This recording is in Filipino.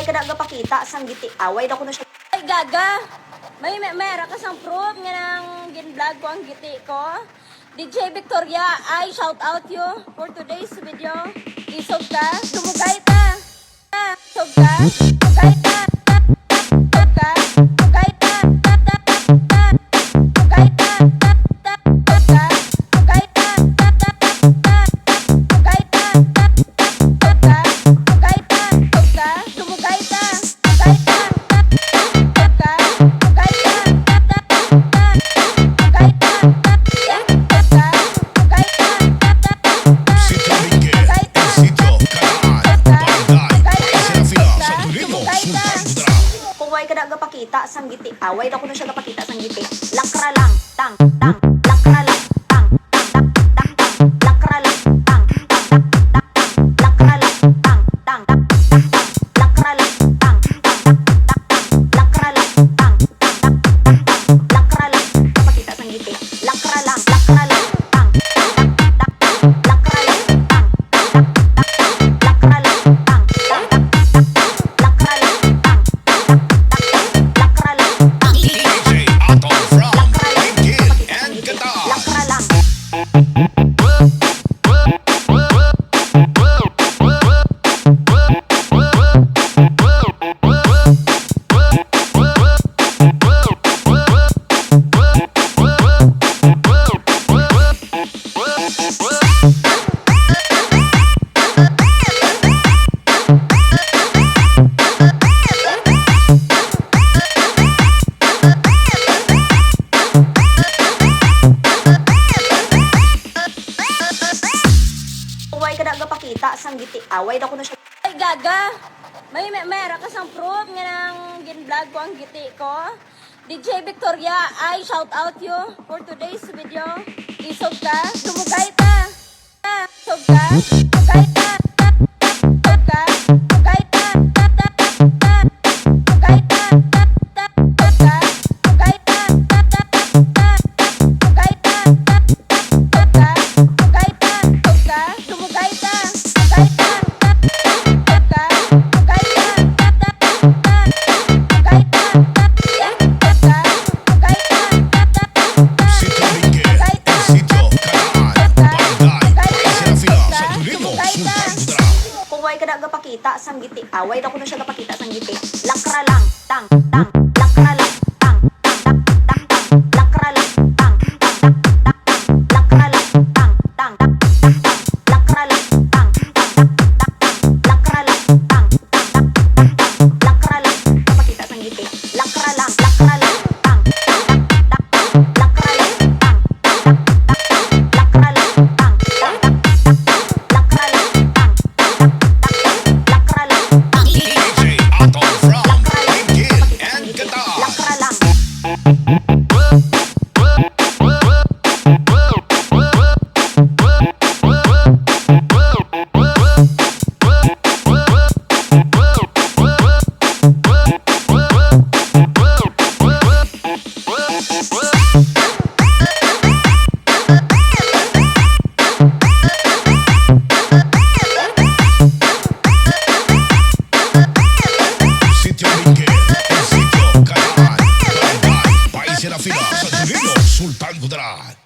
way ka nagapakita sang giti away na ko na siya. Ay gaga, may mera ka sang proof nga nang gin-vlog ko ang giti ko. DJ Victoria, I shout out you for today's video. Isog ka, dumugay ta. Isog ka, dumugay ta. Isog ka, dumugay ta. Dumugay ta. Isog ka, dumugay ta. Dumugay ta. Isog ka, dumugay ta. Isog ka, dumugay ta. Dumugay ta. Isog ka, dumugay ta. Dumugay ta. Kung way ka nagapakita sang giti away na ko na siya gapakita sang giti. Lakra lang, tang, tang, lakra lang, tang, tang, tang, tang, lakra lang, tang, tang, tang, lakra lang, tang, tang, tang, lakra lang, tang, lakra lang, tang, lakra lang, gapakita sang giti. Lakra lang, tang, tang, lakra lang, tang, lakra lang, tang, lakra lang, tang. Lakra lang. Way ka nagapakita sang giti away na ko na siya. Ay gaga, may mera ka sang proof nga nang gin-vlog ko ang giti ko. DJ Victoria, I shout out you for today's video. Isog ka, dumugay ta. Isog ka, dumugay ta. Isog ka, dumugay ta. Dumugay ta. Isog ka, dumugay ta. Dumugay ta. Isog ka, dumugay ta. Isog ka, dumugay ta. Kung way ka nagapakita sang giti away na ko na siya gapakita sang giti. Lakra lang, tang, tang, lakra lang, tang, tang, tang, tang, lakra lang, tang, tang, lakra lang, tang, tang, lakra lang, tang, lakra lang, tang, lakra lang, gapakita sang giti. Lakra lang, tang, lakra lang, tang, lakra lang, tang, lakra lang, tang, lakra lang, tang. Lakra lang. Sultan Kudarat.